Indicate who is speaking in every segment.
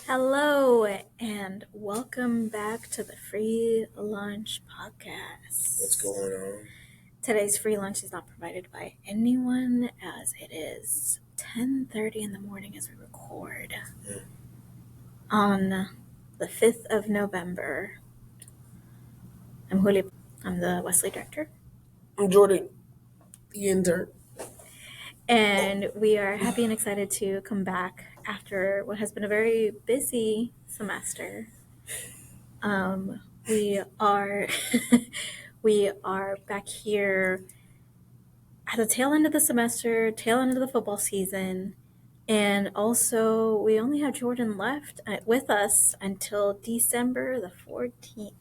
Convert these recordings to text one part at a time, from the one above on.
Speaker 1: Hello, and welcome back to the Free Lunch Podcast.
Speaker 2: What's going on?
Speaker 1: Today's free lunch is not provided by anyone, as it is 10:30 in the morning as we record on the 5th of November. I'm Julia. I'm the Wesley director,
Speaker 2: I'm Jordan, the intern.
Speaker 1: and we are happy and excited to come back after what has been a very busy semester. We are we are back here at the tail end of the semester, tail end of the football season, and also we only have Jordan left with us until December the 14th.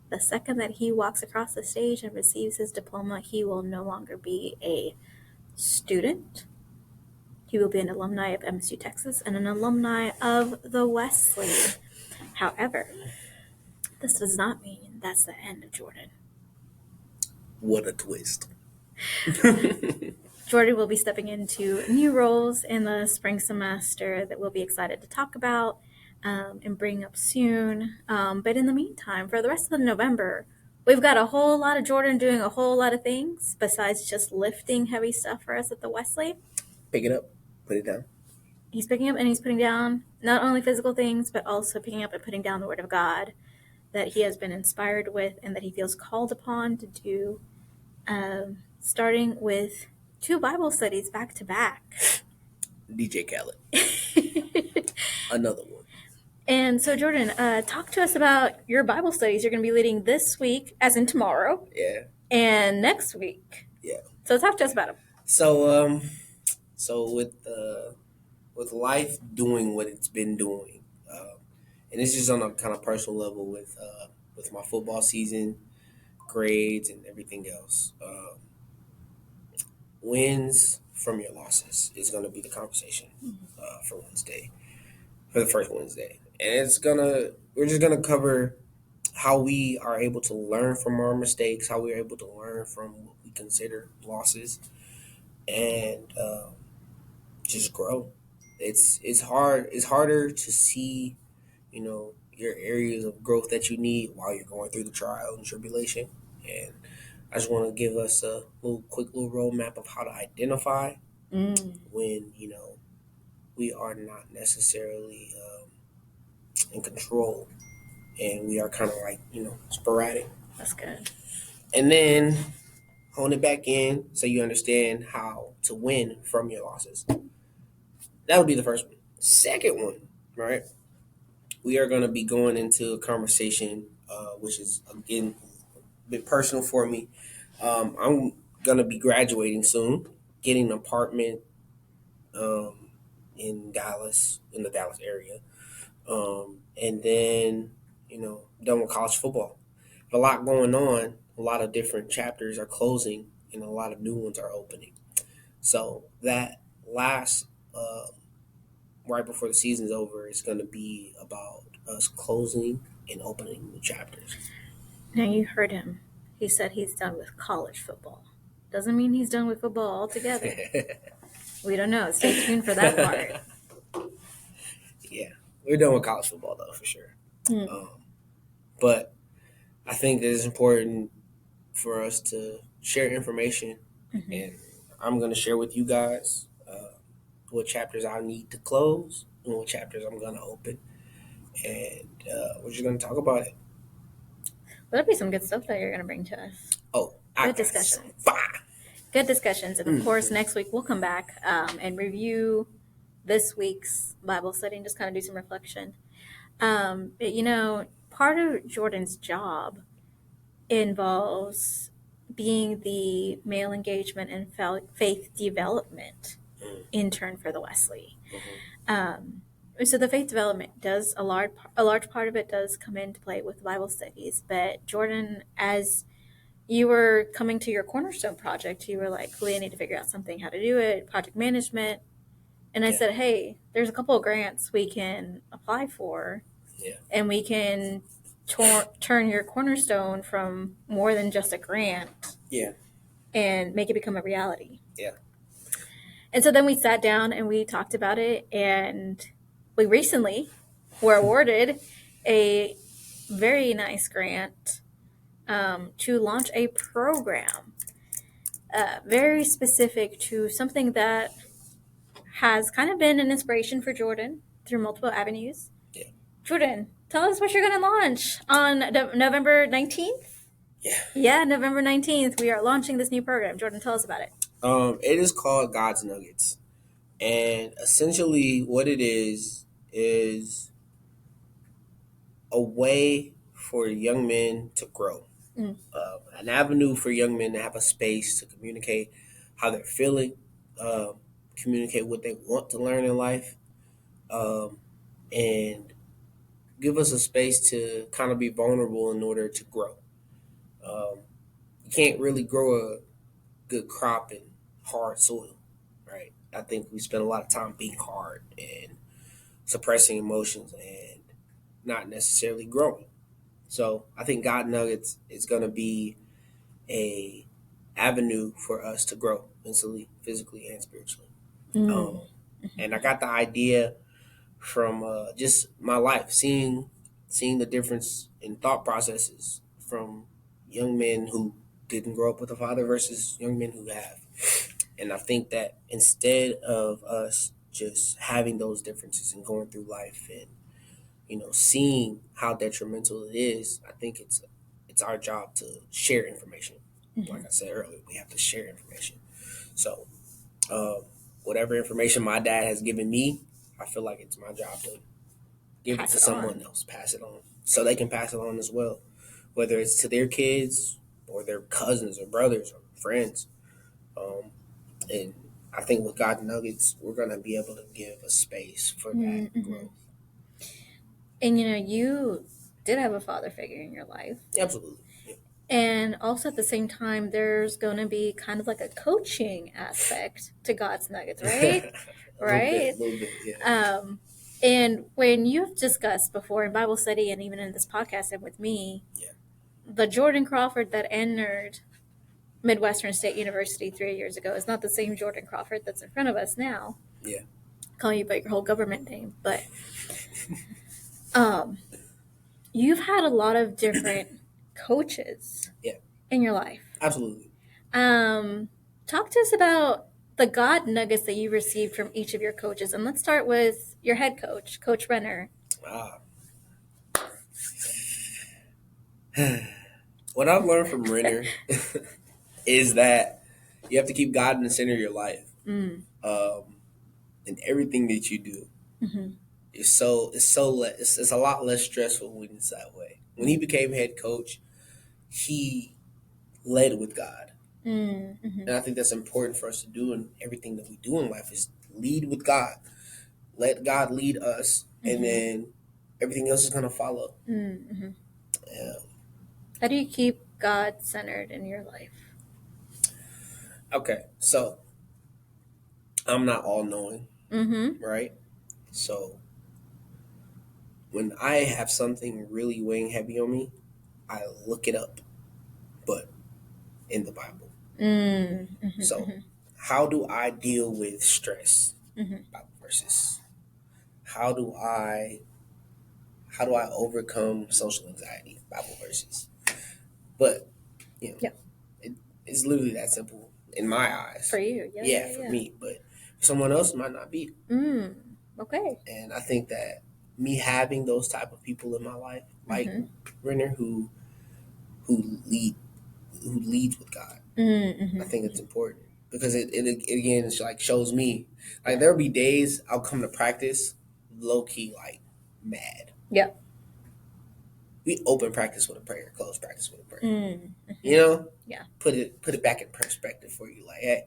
Speaker 1: The second that he walks across the stage and receives his diploma, he will no longer be a student. He will be an alumni of MSU Texas and an alumni of the Wesley. However, this does not mean that's the end of Jordan.
Speaker 2: What a twist.
Speaker 1: Jordan will be stepping into new roles in the spring semester that we'll be excited to talk about and bring up soon. But in the meantime, for the rest of November, we've got a whole lot of Jordan doing a whole lot of things besides just lifting heavy stuff for us at the Wesley.
Speaker 2: Pick it up, put it down.
Speaker 1: He's picking up and he's putting down not only physical things, but also picking up and putting down the Word of God that he has been inspired with and that he feels called upon to do, starting with 2 Bible studies back to back.
Speaker 2: DJ Khaled. Another one.
Speaker 1: And so, Jordan, talk to us about your Bible studies you're going to be leading this week, as in tomorrow.
Speaker 2: Yeah.
Speaker 1: And next week.
Speaker 2: Yeah.
Speaker 1: So talk to us about them.
Speaker 2: So with life doing what it's been doing, and this is on a kind of personal level with my football season, grades, and everything else. Wins from your losses is going to be the conversation for Wednesday, for the first Wednesday, and we're just gonna cover how we are able to learn from our mistakes, how we are able to learn from what we consider losses, and just grow. It's hard. It's harder to see, your areas of growth that you need while you're going through the trial and tribulation. And I just want to give us a quick little roadmap of how to identify when we are not necessarily in control, and we are kind of like sporadic.
Speaker 1: That's good.
Speaker 2: And then hone it back in so you understand how to win from your losses. That would be the first one. Second one, right? We are going to be going into a conversation, which is, again, a bit personal for me. I'm going to be graduating soon, getting an apartment in Dallas, in the Dallas area. And then, done with college football. A lot going on. A lot of different chapters are closing, and a lot of new ones are opening. So that last, right before the season's over, is going to be about us closing and opening new chapters.
Speaker 1: Now, you heard him. He said he's done with college football. Doesn't mean he's done with football altogether. We don't know. Stay tuned for that part.
Speaker 2: Yeah, we're done with college football, though, for sure. But I think that it's important for us to share information, and I'm going to share with you guys what chapters I need to close and what chapters I'm going to open, and we're just going to talk about it.
Speaker 1: That'll be some good stuff that you're going to bring to us.
Speaker 2: Oh,
Speaker 1: good discussions. Good discussions. And of course, next week we'll come back and review this week's Bible study and just kind of do some reflection. But, part of Jordan's job involves being the male engagement and faith development intern for the Wesley. So the faith development does a large part of it does come into play with Bible studies. But Jordan, as you were coming to your Cornerstone project, you were like, "Julia, I need to figure out something how to do it, project management." And I said, "Hey, there's a couple of grants we can apply for, and we can turn your Cornerstone from more than just a grant, and make it become a reality." And so then we sat down and we talked about it, and we recently were awarded a very nice grant to launch a program very specific to something that has kind of been an inspiration for Jordan through multiple avenues.
Speaker 2: Yeah.
Speaker 1: Jordan, tell us what you're going to launch on November 19th. Yeah, November 19th. We are launching this new program. Jordan, tell us about it.
Speaker 2: It is called God's Nuggets. And essentially what it is a way for young men to grow. An avenue for young men to have a space to communicate how they're feeling, communicate what they want to learn in life, and give us a space to kind of be vulnerable in order to grow. You can't really grow a good crop in hard soil, right? I think we spend a lot of time being hard and suppressing emotions and not necessarily growing. So I think God Nuggets is going to be a avenue for us to grow mentally, physically, and spiritually. And I got the idea from just my life, seeing the difference in thought processes from young men who didn't grow up with a father versus young men who have. And I think that instead of us just having those differences and going through life and seeing how detrimental it is, I think it's our job to share information. Like I said earlier, we have to share information. So whatever information my dad has given me, I feel like it's my job to give it to someone else, pass it on, so they can pass it on as well, whether it's to their kids or their cousins or brothers or friends. And I think with God Nuggets, we're going to be able to give a space for that growth.
Speaker 1: And you did have a father figure in your life.
Speaker 2: Absolutely. Yeah.
Speaker 1: And also at the same time, there's going to be kind of like a coaching aspect to God's Nuggets, right? Right?
Speaker 2: A little bit, yeah.
Speaker 1: And when you've discussed before in Bible study and even in this podcast and with me, the Jordan Crawford that entered Midwestern State University 3 years ago is not the same Jordan Crawford that's in front of us now.
Speaker 2: Yeah.
Speaker 1: Calling you by your whole government name, but you've had a lot of different coaches in your life.
Speaker 2: Absolutely.
Speaker 1: Talk to us about the God nuggets that you received from each of your coaches. And let's start with your head coach, Coach Renner.
Speaker 2: What I've learned from Renner is that you have to keep God in the center of your life. And everything that you do. It's a lot less stressful when it's that way. When he became head coach, he led with God. And I think that's important for us to do in everything that we do in life is lead with God. Let God lead us, and then everything else is going to follow. Yeah.
Speaker 1: How do you keep God centered in your life?
Speaker 2: Okay, so I'm not all-knowing, right? So when I have something really weighing heavy on me, I look it up, but in the Bible. So how do I deal with stress? Bible verses. How do I overcome social anxiety? Bible verses. But it's literally that simple in my eyes.
Speaker 1: For you,
Speaker 2: for me. But for someone else, it might not be.
Speaker 1: Okay.
Speaker 2: And I think that me having those type of people in my life, like Renner, who leads with God, I think it's important because it again it's like shows me like there'll be days I'll come to practice low key like mad.
Speaker 1: Yeah.
Speaker 2: We open practice with a prayer, close practice with a prayer. You know?
Speaker 1: Yeah.
Speaker 2: Put it back in perspective for you. Like, hey,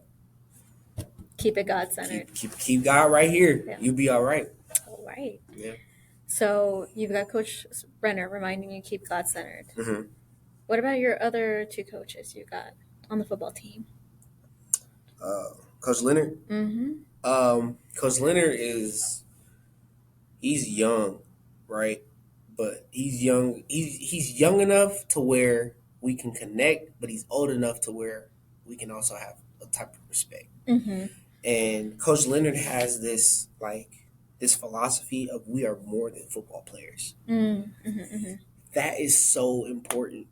Speaker 1: keep it God centered.
Speaker 2: Keep God right here. Yeah. You'll be all right.
Speaker 1: All right.
Speaker 2: Yeah.
Speaker 1: So you've got Coach Renner reminding you keep God centered. What about your other two coaches you got on the football team?
Speaker 2: Coach Leonard. Coach Leonard he's young, right? But he's young. He's young enough to where we can connect, but he's old enough to where we can also have a type of respect. And Coach Leonard has this like this philosophy of we are more than football players.
Speaker 1: Mm-hmm.
Speaker 2: That is so important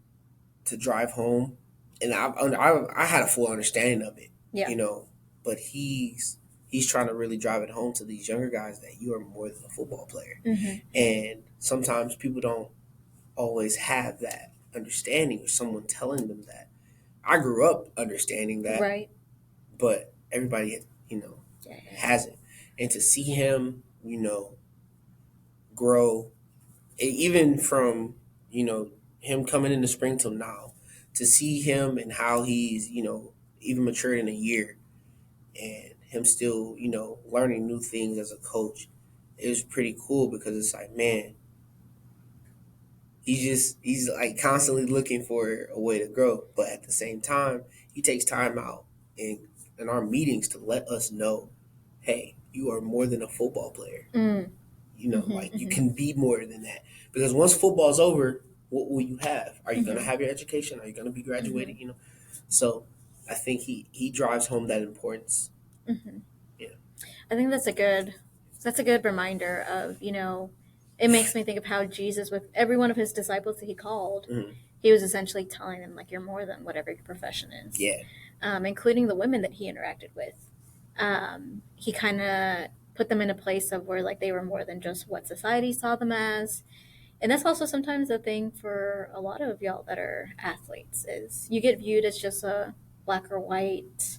Speaker 2: to drive home, and I had a full understanding of it,
Speaker 1: Yeah.
Speaker 2: you know. But he's trying to really drive it home to these younger guys that you are more than a football player,
Speaker 1: Mm-hmm.
Speaker 2: and sometimes people don't always have that understanding or someone telling them that. I grew up understanding that,
Speaker 1: Right.
Speaker 2: but everybody,
Speaker 1: Yeah.
Speaker 2: hasn't. And to see him, grow, even from, him coming in the spring till now, to see him and how he's, even matured in a year and him still, learning new things as a coach, it was pretty cool because it's like, man, he's like constantly looking for a way to grow. But at the same time, he takes time out in our meetings to let us know, hey, you are more than a football player.
Speaker 1: Mm.
Speaker 2: Like you can be more than that. Because once football's over, what will you have? Are you gonna have your education? Are you gonna be graduated? So I think he drives home that importance.
Speaker 1: Mm-hmm.
Speaker 2: Yeah.
Speaker 1: I think that's a good reminder of, it makes me think of how Jesus, with every one of his disciples that he called,
Speaker 2: Mm-hmm.
Speaker 1: he was essentially telling them, like, you're more than whatever your profession is.
Speaker 2: Yeah.
Speaker 1: Including the women that he interacted with. He kind of put them in a place of where, like, they were more than just what society saw them as. And that's also sometimes a thing for a lot of y'all that are athletes, is you get viewed as just a black or white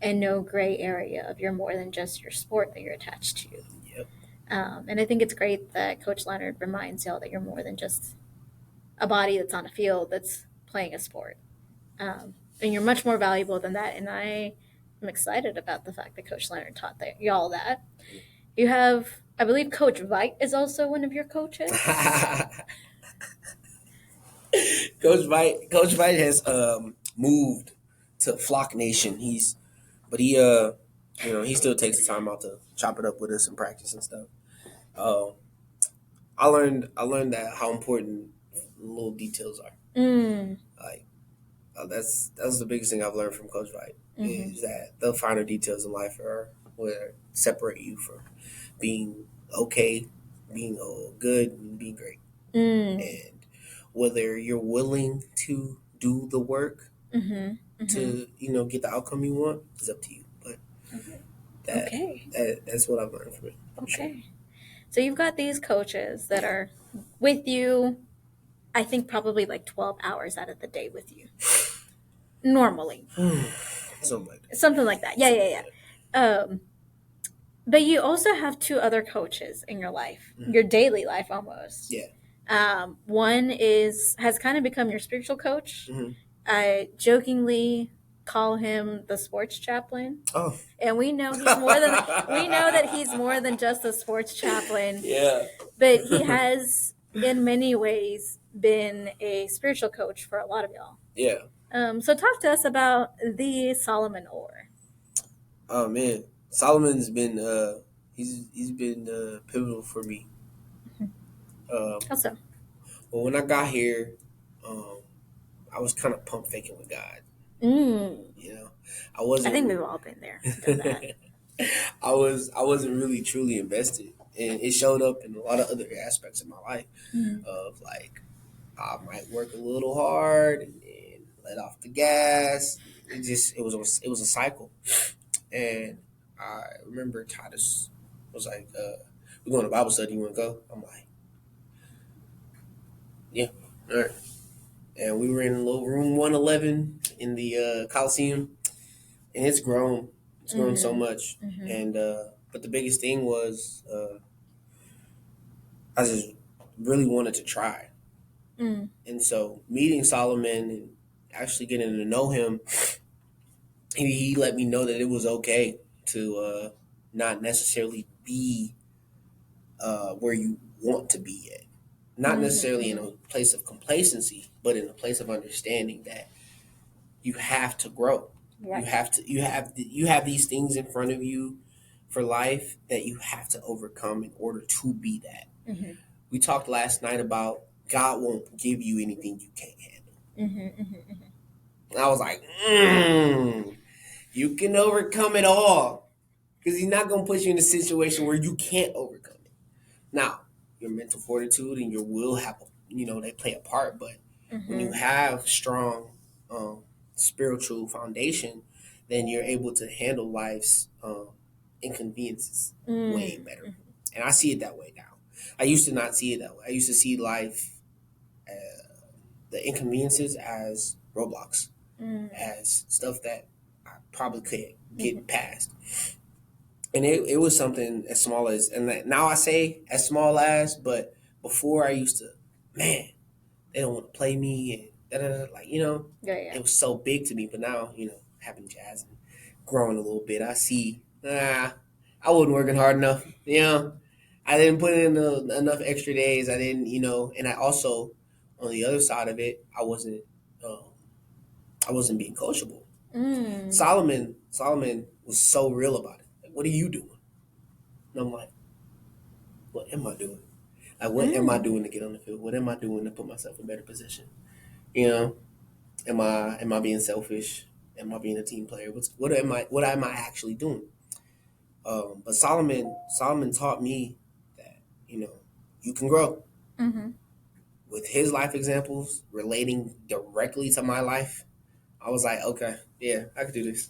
Speaker 1: and no gray area of you're more than just your sport that you're attached to.
Speaker 2: Yep.
Speaker 1: And I think it's great that Coach Leonard reminds y'all that you're more than just a body that's on a field that's playing a sport. And you're much more valuable than that. And I am excited about the fact that Coach Leonard taught y'all that. You have, I believe, Coach Veit is also one of your coaches.
Speaker 2: Coach Veit has moved to Flock Nation. He still takes the time out to chop it up with us and practice and stuff. I learned that how important little details are. Like that's the biggest thing I've learned from Coach Veit, is that the finer details in life are what separate you from being okay, being good, and being great. And whether you're willing to do the work to get the outcome you want is up to you. But that's what I've learned from it.
Speaker 1: Okay.
Speaker 2: Sure.
Speaker 1: So you've got these coaches that are with you, I think probably like 12 hours out of the day with you. Normally. Something like that. Yeah. But you also have two other coaches in your life, your daily life almost.
Speaker 2: Yeah.
Speaker 1: One has kind of become your spiritual coach. I jokingly call him the sports chaplain.
Speaker 2: Oh.
Speaker 1: And we know that he's more than just a sports chaplain.
Speaker 2: Yeah.
Speaker 1: But he has in many ways been a spiritual coach for a lot of y'all.
Speaker 2: Yeah.
Speaker 1: So talk to us about the Solomon Orr.
Speaker 2: Oh man, Solomon's been he's been pivotal for me.
Speaker 1: How so?
Speaker 2: Well, when I got here, I was kind of pump faking with God. I wasn't.
Speaker 1: I think we've all been there. Done that.
Speaker 2: I wasn't really truly invested, and it showed up in a lot of other aspects of my life. Of like, I might work a little hard and let off the gas. It was a cycle, and I remember Titus was like, "We're going to Bible study. You want to go?" I'm like, "Yeah, all right." And we were in a little room 111 in the Coliseum, and it's grown. It's grown so much, and but the biggest thing was I just really wanted to try, and so meeting Solomon and actually getting to know him, he let me know that it was okay to not necessarily be where you want to be at, not necessarily in a place of complacency, but in a place of understanding that you have to grow. Right. You have these things in front of you for life that you have to overcome in order to be that. We talked last night about God won't give you anything you can't handle. And I was like, you can overcome it all. Because he's not gonna put you in a situation where you can't overcome it. Now, your mental fortitude and your will have, they play a part. But when you have strong spiritual foundation, then you're able to handle life's inconveniences way better. And I see it that way now. I used to not see it that way. I used to see life, the inconveniences as roadblocks, as stuff that I probably couldn't get past. And it was something as small as, and now I say as small as, but before I used to, man, they don't want to play me and like, it was so big to me. But now, having Jazz and growing a little bit, I see, I wasn't working hard enough. I didn't put in enough extra days. I didn't, and I also, on the other side of it, I wasn't being coachable. Solomon was so real about it. Like, what are you doing? And I'm like, what am I doing? Like, what am I doing to get on the field? What am I doing to put myself in a better position? Am I being selfish? Am I being a team player? What am I actually doing? But Solomon taught me that you can grow. With his life examples relating directly to my life, I was like, okay, yeah, I could do this.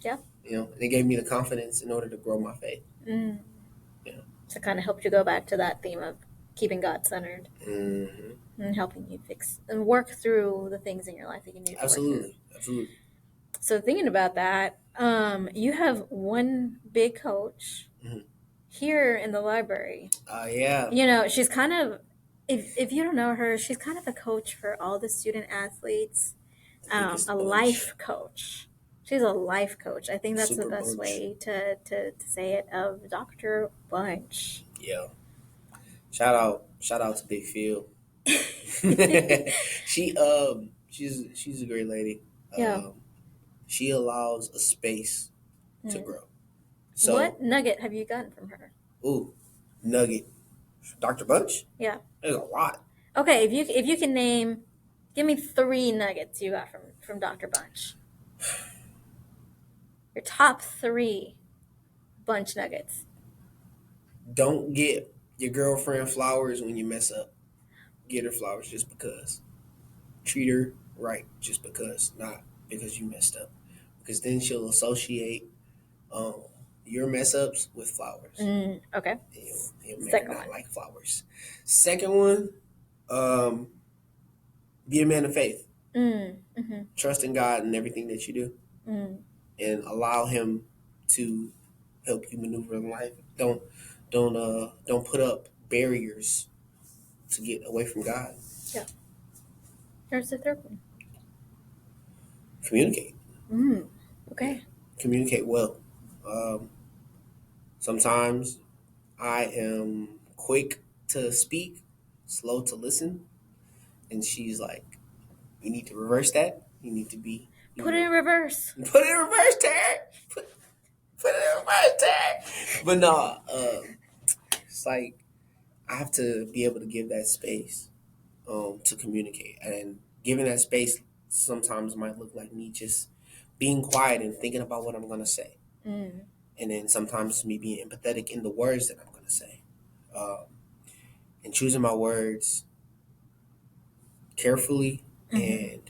Speaker 1: Yeah.
Speaker 2: And it gave me the confidence in order to grow my faith.
Speaker 1: So it kind of helped you go back to that theme of keeping God centered and helping you fix and work through the things in your life that you need to work through.
Speaker 2: Absolutely.
Speaker 1: So thinking about that, you have one big coach here in the library.
Speaker 2: Yeah.
Speaker 1: She's kind of, if you don't know her, she's kind of a coach for all the student athletes, a life coach. She's a life coach. I think that's the best way to say it, of Dr. Bunch.
Speaker 2: Yeah. Shout out to Big Phil. She's a great lady.
Speaker 1: Yeah.
Speaker 2: She allows a space to grow. So,
Speaker 1: what nugget have you gotten from her?
Speaker 2: Ooh, nugget. Dr. Bunch?
Speaker 1: Yeah.
Speaker 2: There's a lot.
Speaker 1: Okay, if you can give me 3 nuggets you got from Dr. Bunch. Your top 3 Bunch nuggets.
Speaker 2: Don't get your girlfriend flowers when you mess up. Get her flowers just because. Treat her right just because, not because you messed up. Because then she'll associate your mess ups with flowers.
Speaker 1: Okay.
Speaker 2: He'll not like flowers. Second one, be a man of faith. Trust in God in everything that you do, and allow Him to help you maneuver in life. Don't put up barriers to get away from God.
Speaker 1: Yeah. Here's the third one.
Speaker 2: Communicate.
Speaker 1: Okay.
Speaker 2: Communicate well. Sometimes I am quick to speak, slow to listen, and she's like, "You need to reverse that. You need to be
Speaker 1: put it in reverse.
Speaker 2: Put it in reverse, Terry. Put it in reverse, Terry." But no, it's like I have to be able to give that space to communicate, and giving that space sometimes might look like me just being quiet and thinking about what I'm gonna say. And then sometimes me being empathetic in the words that I'm going to say. And choosing my words carefully and,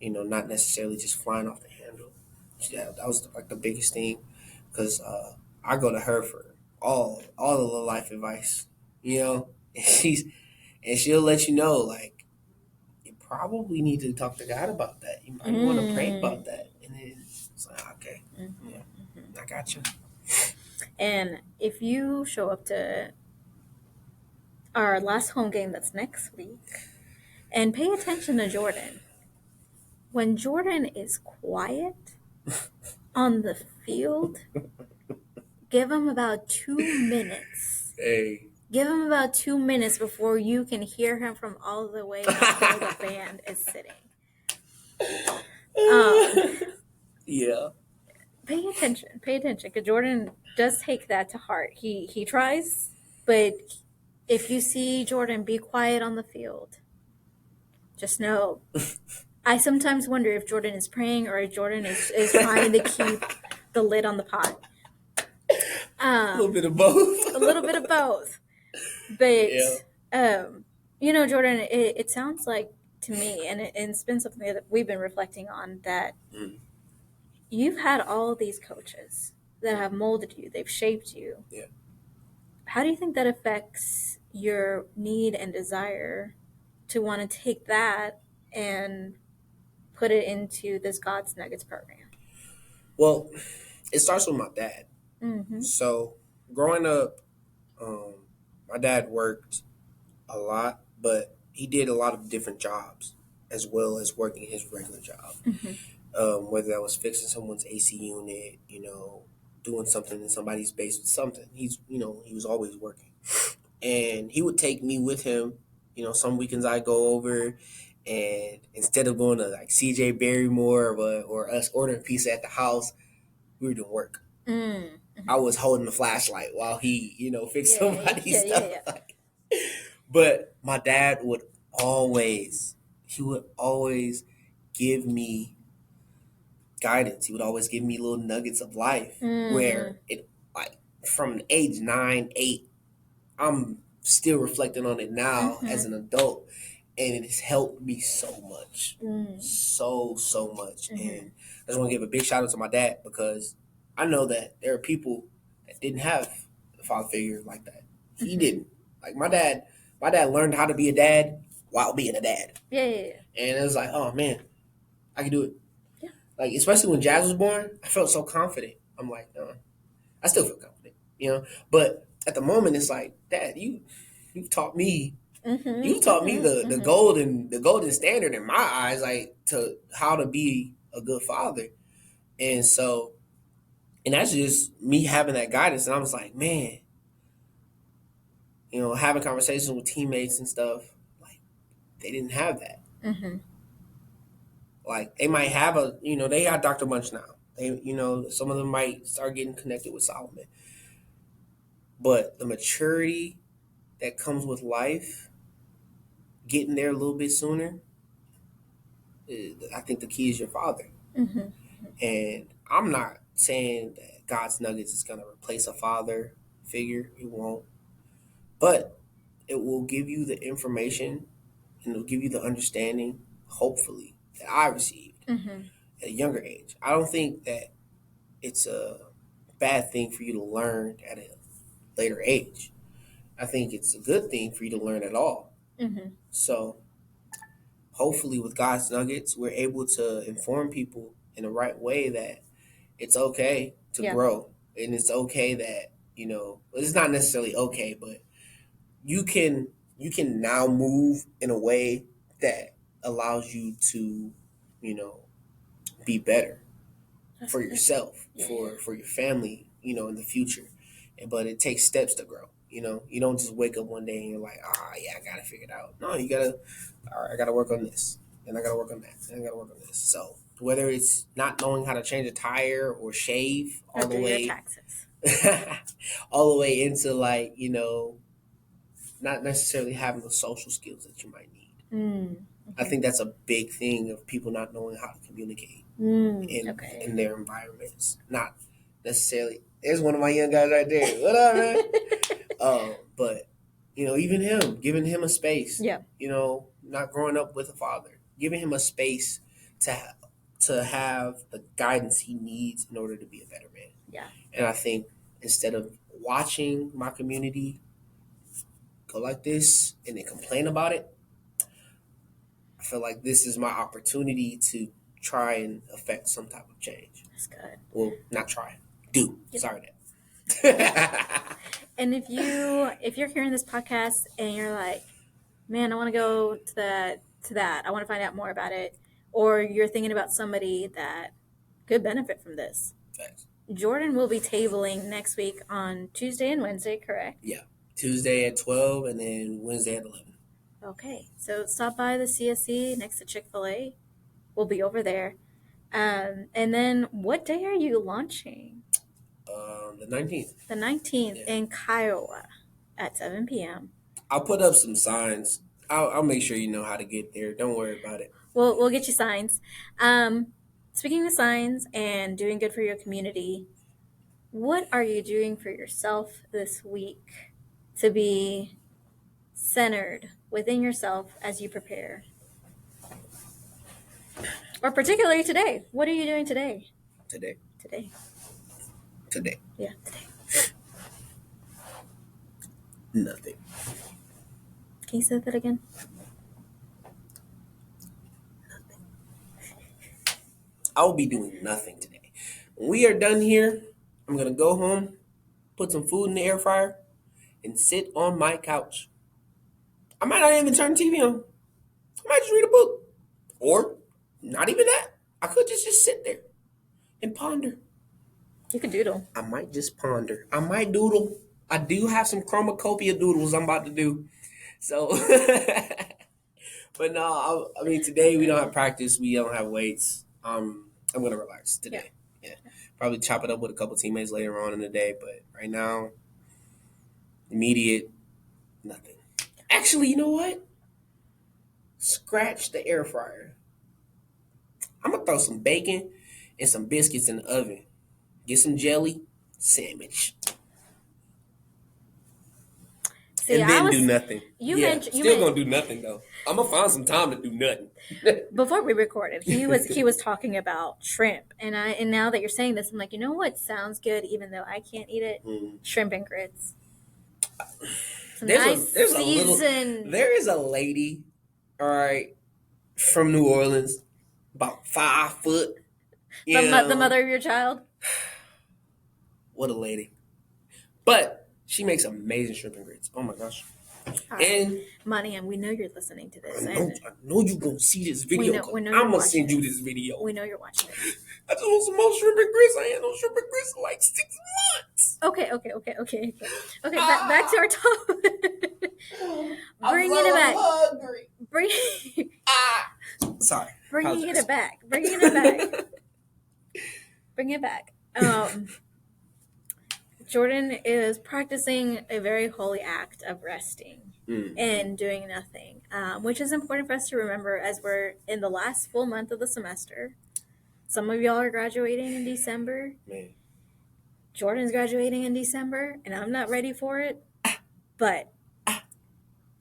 Speaker 2: not necessarily just flying off the handle. Yeah, that was like the biggest thing, because I go to her for all of the life advice, and she'll let you know, like, you probably need to talk to God about that. You might want to pray about that. And then it's like, okay, yeah. I got you.
Speaker 1: And if you show up to our last home game that's next week, and pay attention to Jordan. When Jordan is quiet on the field, give him about 2 minutes.
Speaker 2: Hey.
Speaker 1: Give him about 2 minutes before you can hear him from all the way up where the band is sitting.
Speaker 2: Yeah.
Speaker 1: Pay attention, because Jordan does take that to heart. He tries, but if you see Jordan be quiet on the field, just know. I sometimes wonder if Jordan is praying or if Jordan is trying to keep the lid on the pot.
Speaker 2: A little bit of both.
Speaker 1: A little bit of both. But,
Speaker 2: Yeah.
Speaker 1: Jordan, it sounds like to me, and it's been something that we've been reflecting on, that
Speaker 2: Mm.
Speaker 1: you've had all these coaches that have molded you, they've shaped you.
Speaker 2: Yeah.
Speaker 1: How do you think that affects your need and desire to want to take that and put it into this God's Nuggets program?
Speaker 2: Well, it starts with my dad.
Speaker 1: Mm-hmm.
Speaker 2: So growing up, my dad worked a lot, but he did a lot of different jobs as well as working his regular job.
Speaker 1: Mm-hmm.
Speaker 2: Whether that was fixing someone's AC unit, doing something in somebody's basement, something. He was always working. And he would take me with him. Some weekends I go over, and instead of going to like CJ Barrymore or us ordering pizza at the house, we were doing work.
Speaker 1: Mm-hmm.
Speaker 2: I was holding the flashlight while he, fixed somebody's stuff.
Speaker 1: Yeah.
Speaker 2: But my dad would always give me guidance. He would always give me little nuggets of life where it, like, from age 9, 8, I'm still reflecting on it now as an adult, and it has helped me so much. So much. And I just want to give a big shout out to my dad, because I know that there are people that didn't have a father figure like that. He didn't. Like my dad learned how to be a dad while being a dad.
Speaker 1: Yeah.
Speaker 2: And it was like, oh man, I can do it.
Speaker 1: Yeah.
Speaker 2: Like, especially when Jazz was born, I felt so confident. I'm like, I still feel confident, But at the moment, it's like, Dad, you've taught me. You taught me the golden standard in my eyes, like, to how to be a good father. And so, and that's just me having that guidance. And I was like, man, having conversations with teammates and stuff, like, they didn't have that. Like, they might have they got Dr. Bunch now. They, some of them might start getting connected with Solomon. But the maturity that comes with life, getting there a little bit sooner, I think the key is your father. And I'm not saying that God's Nuggets is going to replace a father figure. It won't. But it will give you the information, and it'll give you the understanding, hopefully, that I received at a younger age. I don't think that it's a bad thing for you to learn at a later age. I think it's a good thing for you to learn at all. So hopefully with God's Nuggets, we're able to inform people in the right way that it's okay to grow. And it's okay that, it's not necessarily okay, but you can now move in a way that allows you to, be better for yourself, for your family, in the future. But it takes steps to grow. You don't just wake up one day and you're like, yeah, I got to figure it out. No, you got to, all right, I got to work on this, and I got to work on that, and I got to work on this. So whether it's not knowing how to change a tire or shave all the way,
Speaker 1: taxes.
Speaker 2: all the way into, like, not necessarily having the social skills that you might need. I think that's a big thing of people not knowing how to communicate in their environments. Not necessarily. There's one of my young guys right there. What up, man? But even him, giving him a space.
Speaker 1: Yeah.
Speaker 2: Not growing up with a father, giving him a space to have the guidance he needs in order to be a better man.
Speaker 1: Yeah.
Speaker 2: And I think instead of watching my community go like this and then complain about it, I feel like this is my opportunity to try and affect some type of change.
Speaker 1: That's good.
Speaker 2: Well, not try. Do. Yep. Sorry,
Speaker 1: Dad. And if you're hearing this podcast and you're like, man, I want to go to that. I want to find out more about it. Or you're thinking about somebody that could benefit from this.
Speaker 2: Thanks.
Speaker 1: Jordan will be tabling next week on Tuesday and Wednesday, correct?
Speaker 2: Yeah. Tuesday at 12 and then Wednesday at 11.
Speaker 1: Okay. So stop by the CSC next to Chick-fil-A. We'll be over there. And then what day are you launching?
Speaker 2: The 19th.
Speaker 1: The 19th in Kiowa at 7 p.m.
Speaker 2: I'll put up some signs. I'll make sure you know how to get there. Don't worry about it.
Speaker 1: We'll get you signs. Speaking of signs and doing good for your community, What are you doing for yourself this week to be centered within yourself as you prepare? Or particularly today. What are you doing today?
Speaker 2: Today.
Speaker 1: Yeah, today.
Speaker 2: Nothing.
Speaker 1: Can you say that again?
Speaker 2: I will be doing nothing today. When we are done here, I'm gonna go home, put some food in the air fryer, and sit on my couch. I might not even turn the TV on. I might just read a book. Or not even that. I could just sit there and ponder.
Speaker 1: You could doodle.
Speaker 2: I might just ponder. I might doodle. I do have some chromacopia doodles I'm about to do. So, but no, I mean, today we don't have practice. We don't have weights. I'm going to relax today. Yeah. Probably chop it up with a couple teammates later on in the day. But right now, immediate, nothing. Actually, you know what? Scratch the air fryer. I'm going to throw some bacon and some biscuits in the oven. Get some jelly, sandwich.
Speaker 1: See,
Speaker 2: and then do nothing.
Speaker 1: Still
Speaker 2: gonna do nothing though. I'm gonna find some time to do nothing.
Speaker 1: Before we recorded, he was talking about shrimp, and now that you're saying this, I'm like, you know what sounds good, even though I can't eat it? Shrimp and grits.
Speaker 2: There is a lady, all right, from New Orleans, about 5 foot.
Speaker 1: The mother of your child.
Speaker 2: What a lady! But she makes amazing shrimp and grits. Oh my gosh!
Speaker 1: Right. And Money, and we know you're listening to this.
Speaker 2: I know you're gonna see this video. I'm gonna send you this video.
Speaker 1: We know you're watching it.
Speaker 2: I just want some more shrimp and grits. I ain't no shrimp and grits in like 6 months.
Speaker 1: Okay. Back to our topic. Bringing it back.
Speaker 2: Hungry. Sorry.
Speaker 1: Bringing it back. Bring it back. Jordan is practicing a very holy act of resting and doing nothing, which is important for us to remember as we're in the last full month of the semester. Some of y'all are graduating in December.
Speaker 2: Man.
Speaker 1: Jordan's graduating in December, and I'm not ready for it, but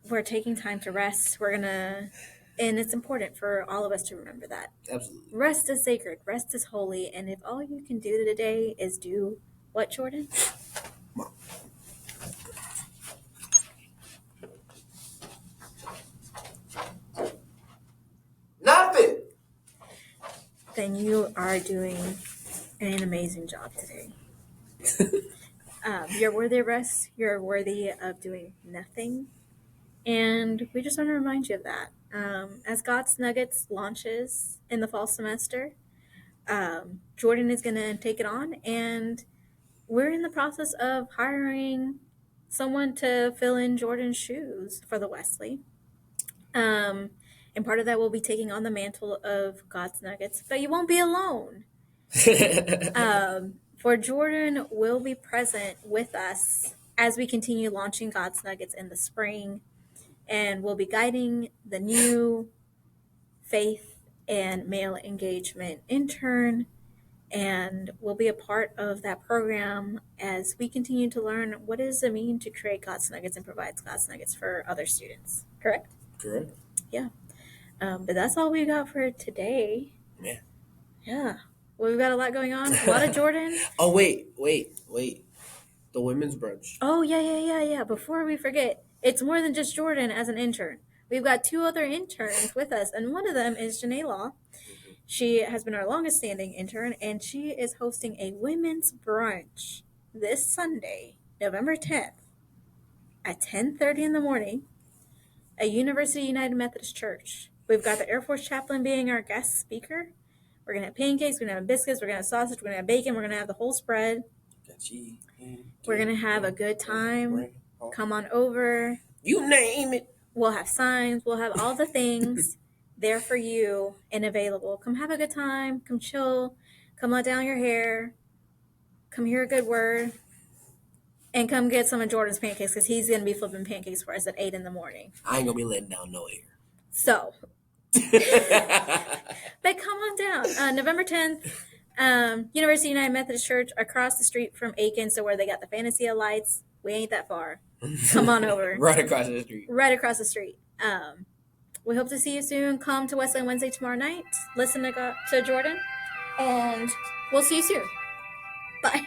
Speaker 1: we're taking time to rest. And it's important for all of us to remember that.
Speaker 2: Absolutely.
Speaker 1: Rest is sacred. Rest is holy. And if all you can do today is do what, Jordan?
Speaker 2: Nothing.
Speaker 1: Then you are doing an amazing job today. You're worthy of rest. You're worthy of doing nothing. And we just want to remind you of that. As God's Nuggets launches in the fall semester, Jordan is going to take it on, and we're in the process of hiring someone to fill in Jordan's shoes for the Wesley. And part of that will be taking on the mantle of God's Nuggets, but you won't be alone. For Jordan will be present with us as we continue launching God's Nuggets in the spring, and we'll be guiding the new faith and male engagement intern, and we'll be a part of that program as we continue to learn what does it mean to create God's Nuggets and provide God's Nuggets for other students. Correct?
Speaker 2: Correct.
Speaker 1: Yeah. But that's all we got for today. Yeah. Well, we've got a lot going on. A lot of Jordan.
Speaker 2: Oh, wait. The women's brunch.
Speaker 1: Oh, yeah. Before we forget, it's more than just Jordan as an intern. We've got 2 other interns with us, and one of them is Janae Law. She has been our longest standing intern, and she is hosting a women's brunch this Sunday, November 10th at 10:30 in the morning at University United Methodist Church. We've got the Air Force chaplain being our guest speaker. We're going to have pancakes, we're going to have biscuits, we're going to have sausage, we're going to have bacon, we're going to have the whole spread. We're going to have a good time. Come on over.
Speaker 2: You name it.
Speaker 1: We'll have signs, we'll have all the things there for you and available. Come have a good time, come chill, come let down your hair, come hear a good word, and come get some of Jordan's pancakes because he's going to be flipping pancakes for us at 8 in the morning.
Speaker 2: I ain't going to be letting down no hair.
Speaker 1: So, but come on down. November 10th, University United Methodist Church across the street from Aiken, so where they got the Fantasia lights. We ain't that far. Come on over.
Speaker 2: Right across the street.
Speaker 1: Right across the street. We hope to see you soon. Come to Wesleyan Wednesday tomorrow night. Listen to Jordan. And we'll see you soon. Bye.